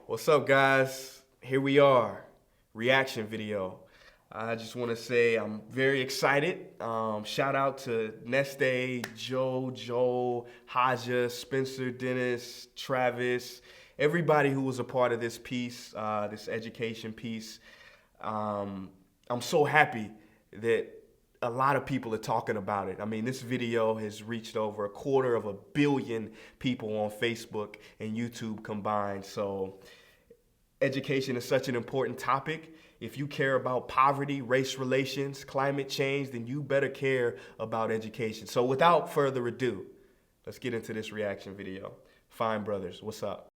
What's up, guys? Here we are, reaction video. I just want to say I'm very excited. Shout out to Neste, Joe, Joel, Haja, Spencer, Dennis, Travis, everybody who was a part of this piece, this education piece. I'm so happy that a lot of people are talking about it. I mean, this video has reached over 250 million people on Facebook and YouTube combined. So education is such an important topic. If you care about poverty, race relations, climate change, then you better care about education. So without further ado, let's get into this reaction video. Fine Brothers, what's up?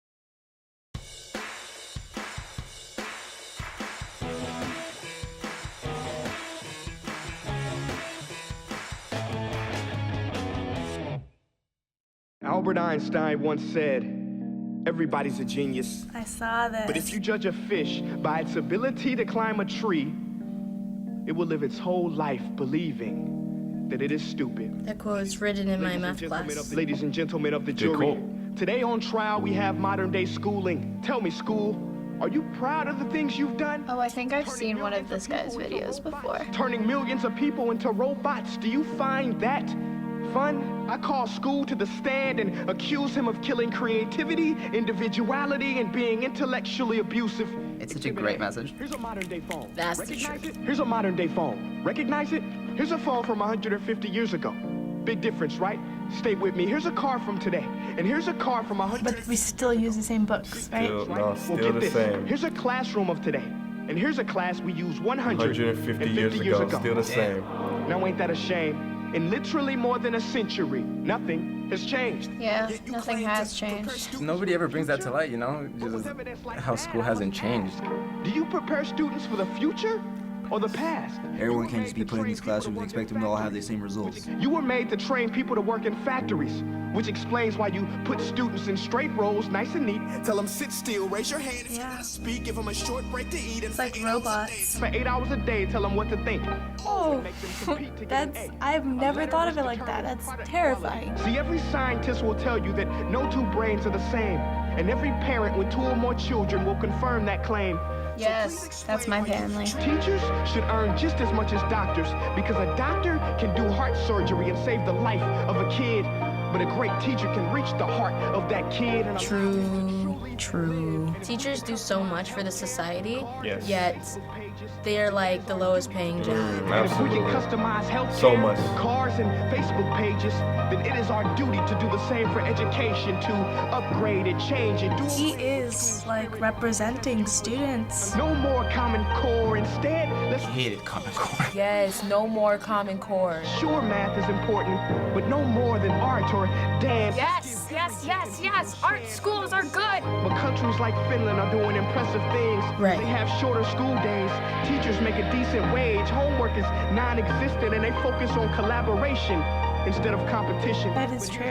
Albert Einstein once said, "Everybody's a genius." I saw this. But if you judge a fish by its ability to climb a tree, it will live its whole life believing that it is stupid. That quote was written in my math class. Ladies and gentlemen of the jury, today on trial we have modern day schooling. Tell me, school, are you proud of the things you've done? Oh, I think I've seen one of this guy's videos before. Turning millions of people into robots, do you find that fun? I call school to the stand and accuse him of killing creativity, individuality, and being intellectually abusive. It's such a great message. Here's a modern day phone. That's the Recognize truth. it? Here's a modern day phone. Recognize it? Here's a phone from 150 years ago. Big difference, right? Stay with me. Here's a car from today. And here's a car from 100. But we still use the same books, right? Still the same. Here's a classroom of today. And here's a class we use 150 years ago. Still the same. Now ain't that a shame? In literally more than a century, nothing has changed. Yeah, nothing has changed. Nobody ever brings that to light, you know? Just how school hasn't changed. Do you prepare students for the future or the past? Everyone can't just be put in these classrooms and expect them to all have the same results. You were made to train people to work in factories, which explains why you put students in straight rows, nice and neat. Tell them sit still, raise your hand if you Yeah. gotta speak, give them a short break to eat. And It's like robots. For 8 hours a day, tell them what to think. Oh, Make them compete to get an that's, A. I've never thought of it like that. That's terrifying. See, every scientist will tell you that no two brains are the same, and every parent with 2 or more children will confirm that claim. Yes, that's my family. Teachers should earn just as much as doctors, because a doctor can do heart surgery and save the life of a kid, but a great teacher can reach the heart of that kid. And True. Teachers do so much for the society, Yes. yet they're like the lowest paying job. And if we can customize healthcare, So much. cars, and Facebook pages, then it is our duty to do the same for education, to upgrade it, change it, do He is like representing students. no more Common Core. Instead, let's Hated Common Core. Yes, no more Common Core. sure math is important, but no more than art or dance. Yes. Art schools are good. But countries like Finland are doing impressive things. Right. They have shorter school days. Teachers make a decent wage. Homework is non-existent, and they focus on collaboration instead of competition. That is true.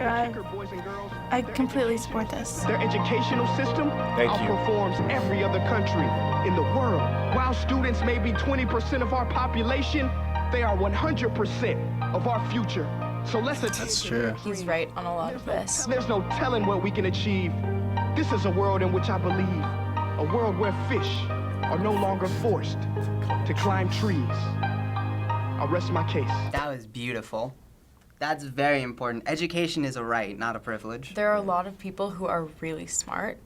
Boys and girls, I completely support this. their educational system outperforms every other country in the world. While students may be 20% of our population, they are 100% of our future. So let's That's true. He's right on a lot of this. There's no telling what we can achieve. This is a world in which I believe. A world where fish are no longer forced to climb trees. I'll rest my case. That was beautiful. That's very important. Education is a right, not a privilege. There are a lot of people who are really smart,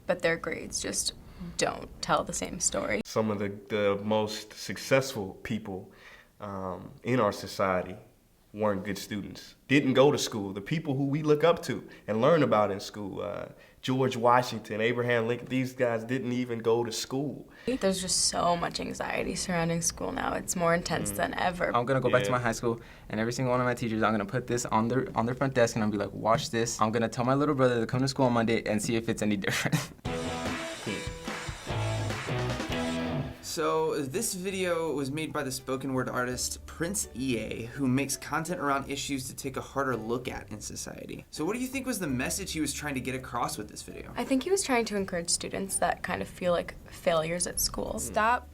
but their grades just don't tell the same story. Some of the most successful people in our society weren't good students, didn't go to school. The people who we look up to and learn about in school, George Washington, Abraham Lincoln, these guys didn't even go to school. There's just so much anxiety surrounding school now. It's more intense than ever. I'm gonna go back to Yeah. my high school, and every single one of my teachers, I'm gonna put this on their front desk, and I'm gonna be like, watch this. I'm gonna tell my little brother to come to school on Monday and see if it's any different. So this video was made by the spoken word artist Prince EA, who makes content around issues to take a harder look at in society. So what do you think was the message he was trying to get across with this video? I think he was trying to encourage students that kind of feel like failures at school. Stop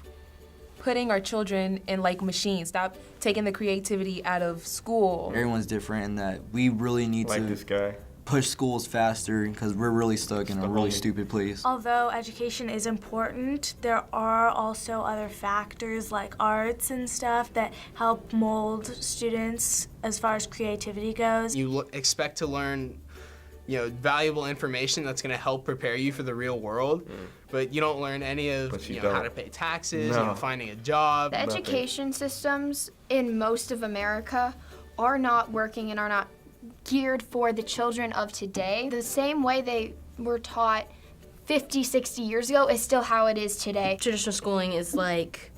putting our children in like machines. Stop taking the creativity out of school. Everyone's different, and that we really need Like to this guy. push schools faster because we're really stuck in a really stupid place. Although education is important, there are also other factors like arts and stuff that help mold students as far as creativity goes. You expect to learn, you know, valuable information that's going to help prepare you for the real world, but you don't learn any of how to pay taxes, finding a job. The education systems in most of America are not working and are not geared for the children of today. The same way they were taught 50, 60 years ago is still how it is today. Traditional schooling is like,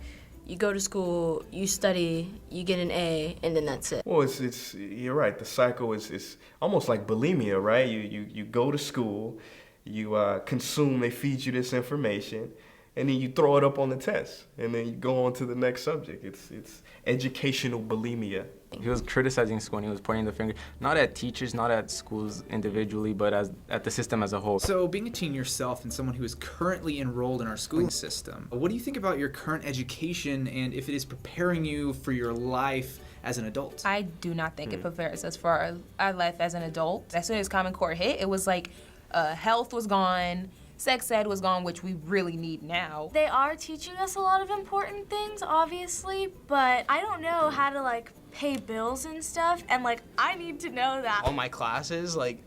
you go to school, you study, you get an A, and then that's it. Well, it's you're right. The cycle is almost like bulimia, right? You go to school, you consume, they feed you this information, and then you throw it up on the test, and then you go on to the next subject. It's educational bulimia. He was criticizing school and he was pointing the finger, not at teachers, not at schools individually, but at the system as a whole. So being a teen yourself and someone who is currently enrolled in our schooling system, what do you think about your current education and if it is preparing you for your life as an adult? I do not think it prepares us for our life as an adult. As soon as Common Core hit, it was like health was gone, sex ed was gone, which we really need now. They are teaching us a lot of important things, obviously, but I don't know how to like pay bills and stuff, and like I need to know that. All my classes, like,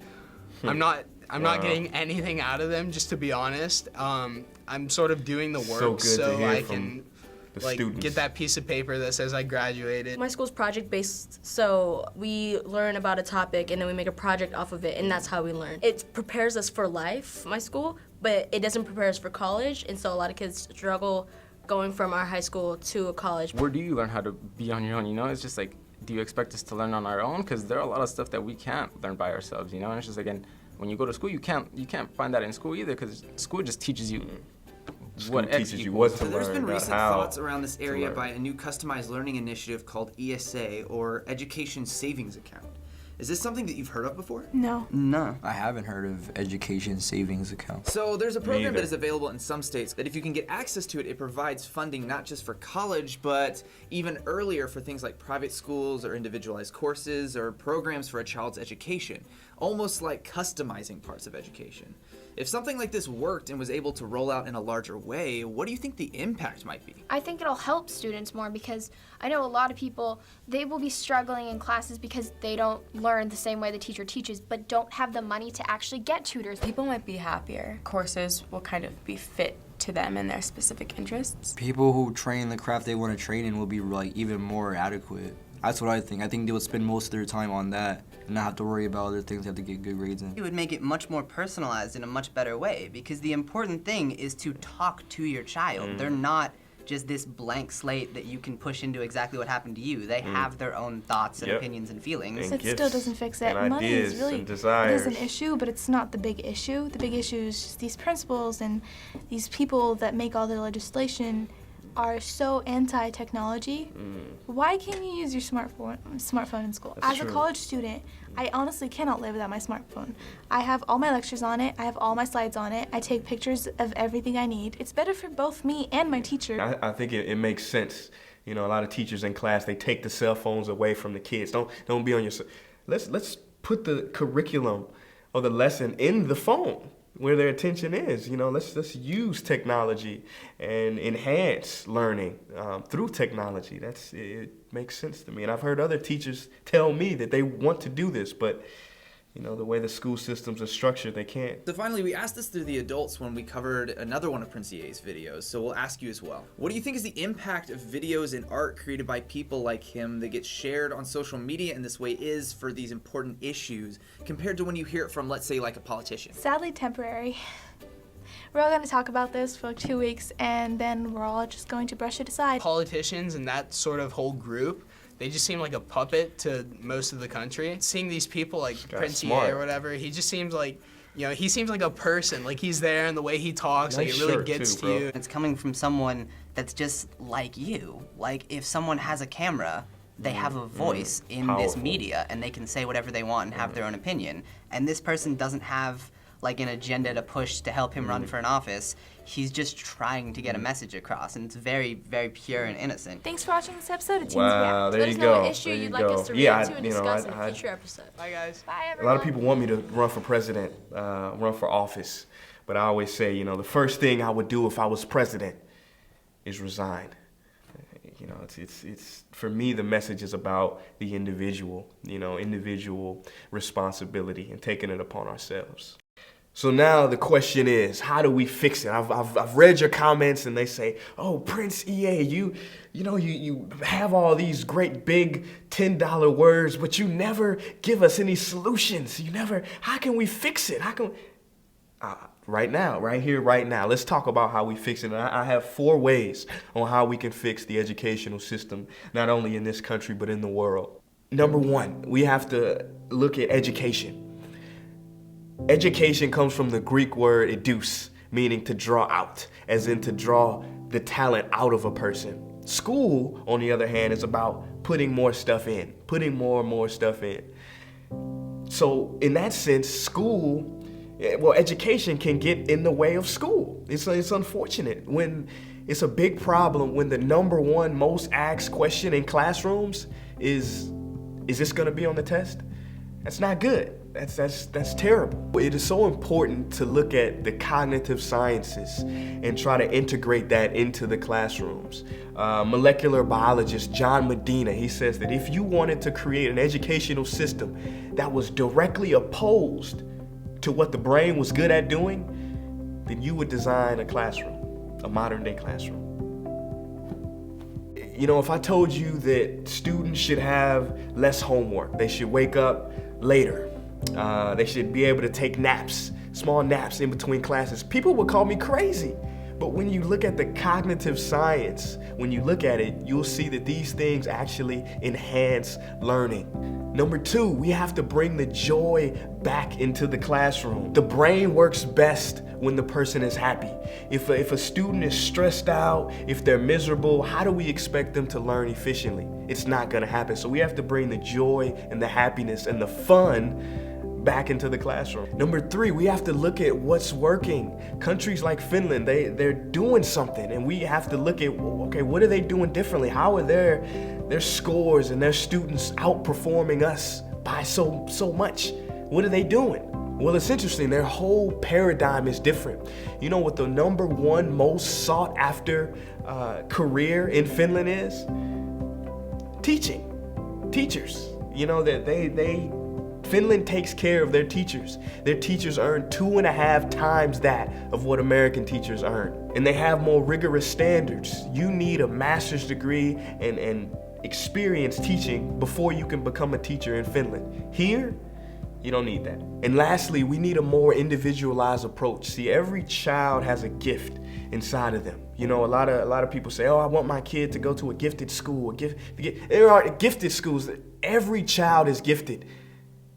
I'm not getting anything out of them, just to be honest. I'm sort of doing the work so I can get that piece of paper that says I graduated. My school's project-based, so we learn about a topic and then we make a project off of it, and that's how we learn. It prepares us for life, my school, but it doesn't prepare us for college, and so a lot of kids struggle going from our high school to a college. Where do you learn how to be on your own, you know? It's just like, do you expect us to learn on our own? Because there are a lot of stuff that we can't learn by ourselves, you know? And it's just, again, when you go to school, you can't find that in school either, because school just teaches you what teaches you what to So there's learn, been not recent how thoughts around this area learn. by a new customized learning initiative called ESA, or Education Savings Account. Is this something that you've heard of before? No. No, I haven't heard of education savings account. So there's a program either. that is available in some states that if you can get access to it, it provides funding not just for college, but even earlier for things like private schools or individualized courses or programs for a child's education, almost like customizing parts of education. If something like this worked and was able to roll out in a larger way, what do you think the impact might be? I think it'll help students more because I know a lot of people, they will be struggling in classes because they don't learn the same way the teacher teaches, but don't have the money to actually get tutors. People might be happier. Courses will kind of be fit to them and their specific interests. People who train the craft they want to train in will be like even more adequate. That's what I think. I think they would spend most of their time on that and not have to worry about other things they have to get good grades in. It would make it much more personalized in a much better way, because the important thing is to talk to your child. They're not just this blank slate that you can push into exactly what happened to you. They have their own thoughts and opinions and feelings. It still doesn't fix it. and Money is ideas really and desires. it is an issue, but it's not the big issue. The big issue is just these principals and these people that make all the legislation are so anti-technology. Why can't you use your smartphone in school? That's As true. a college student, I honestly cannot live without my smartphone. I have all my lectures on it. I have all my slides on it. I take pictures of everything I need. It's better for both me and my teacher. I think it makes sense. You know, a lot of teachers in class, they take the cell phones away from the kids. Don't be on your. Let's put the curriculum or the lesson in the phone where their attention is. You know, let's use technology and enhance learning through technology. It makes sense to me. And I've heard other teachers tell me that they want to do this, but you know, the way the school systems are structured, they can't. So finally, we asked this to the adults when we covered another one of Prince EA's videos, so we'll ask you as well. What do you think is the impact of videos and art created by people like him that get shared on social media in this way is for these important issues compared to when you hear it from, let's say, like a politician? Sadly temporary. We're all going to talk about this for like 2 weeks, and then we're all just going to brush it aside. Politicians and that sort of whole group, they just seem like a puppet to most of the country. Seeing these people like Prince EA or whatever, he just seems like, you know, he seems like a person. Like he's there and the way he talks, like it really gets to you. It's coming from someone that's just like you. Like if someone has a camera, they have a voice in this media and they can say whatever they want and have their own opinion. And this person doesn't have like an agenda to push to help him run for an office. He's just trying to get a message across, and it's very, very pure and innocent. Thanks for watching this episode of Teens Wow, React. there Let you us go. know what issue There you'd you like go. us to Yeah, react to and discuss in a I- future episode. Bye, guys. Bye, A everyone. lot of people want me to run for president, run for office, but I always say, the first thing I would do if I was president is resign. It's for me, the message is about the individual, individual responsibility and taking it upon ourselves. So now the question is, how do we fix it? I've read your comments and they say, oh, Prince EA, you have all these great big $10 words, but you never give us any solutions. How can we fix it? Right now, right here, right now, let's talk about how we fix it. And I have 4 ways on how we can fix the educational system, not only in this country, but in the world. Number 1, we have to look at education. Education comes from the Greek word educe, meaning to draw out, as in to draw the talent out of a person. School, on the other hand, is about putting more stuff in, putting more and more stuff in. So in that sense, education can get in the way of school. It's unfortunate when it's a big problem when the number 1 most asked question in classrooms is this gonna be on the test? That's not good. That's terrible. It is so important to look at the cognitive sciences and try to integrate that into the classrooms. Molecular biologist John Medina, he says that if you wanted to create an educational system that was directly opposed to what the brain was good at doing, then you would design a classroom, a modern day classroom. If I told you that students should have less homework, they should wake up later, they should be able to take naps, small naps in between classes, people would call me crazy. But when you look at the cognitive science, when you look at it, you'll see that these things actually enhance learning. Number 2, we have to bring the joy back into the classroom. The brain works best when the person is happy. If a student is stressed out, if they're miserable, how do we expect them to learn efficiently? It's not gonna happen. So we have to bring the joy and the happiness and the fun back into the classroom. Number 3, we have to look at what's working. Countries like Finland, they're doing something, and we have to look at, okay, what are they doing differently? How are their scores and their students outperforming us by so much? What are they doing? Well, it's interesting, their whole paradigm is different. You know what the number 1 most sought after career in Finland is? Teaching. Teachers. Finland takes care of their teachers. Their teachers earn 2.5 times that of what American teachers earn. And they have more rigorous standards. You need a master's degree and experience teaching before you can become a teacher in Finland. Here, you don't need that. And lastly, we need a more individualized approach. See, every child has a gift inside of them. A lot of people say, oh, I want my kid to go to a gifted school. There are gifted schools. Every child is gifted.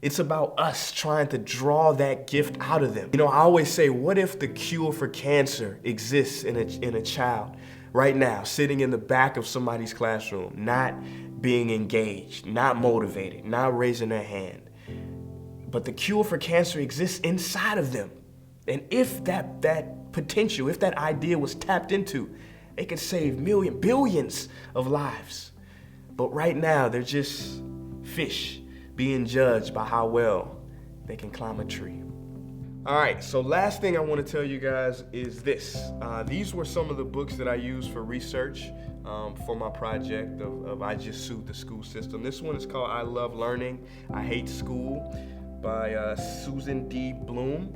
It's about us trying to draw that gift out of them. I always say, what if the cure for cancer exists in a child right now, sitting in the back of somebody's classroom, not being engaged, not motivated, not raising their hand. But the cure for cancer exists inside of them. And if that potential, if that idea was tapped into, it could save billions of lives. But right now, they're just fish being judged by how well they can climb a tree. All right, so last thing I want to tell you guys is this. These were some of the books that I used for research for my project of I Just Sued the School System. This one is called I Love Learning, I Hate School by Susan D. Bloom.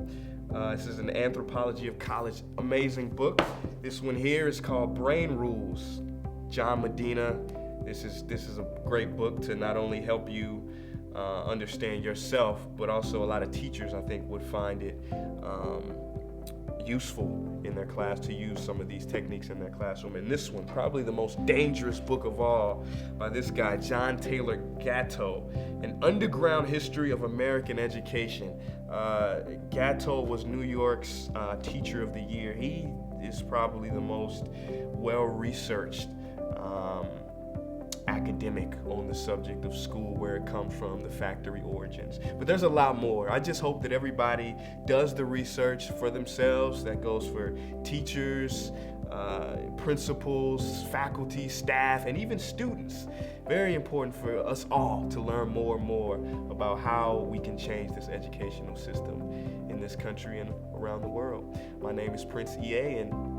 This is an anthropology of college, amazing book. This one here is called Brain Rules, John Medina. This is a great book to not only help you understand yourself, but also a lot of teachers I think would find it useful in their class to use some of these techniques in their classroom. And this one, probably the most dangerous book of all, by this guy, John Taylor Gatto, An Underground History of American Education. Gatto was New York's Teacher of the Year. He is probably the most well-researched academic on the subject of school, where it comes from, the factory origins. But there's a lot more. I just hope that everybody does the research for themselves. That goes for teachers, principals, faculty, staff, and even students. Very important for us all to learn more and more about how we can change this educational system in this country and around the world. My name is Prince EA, and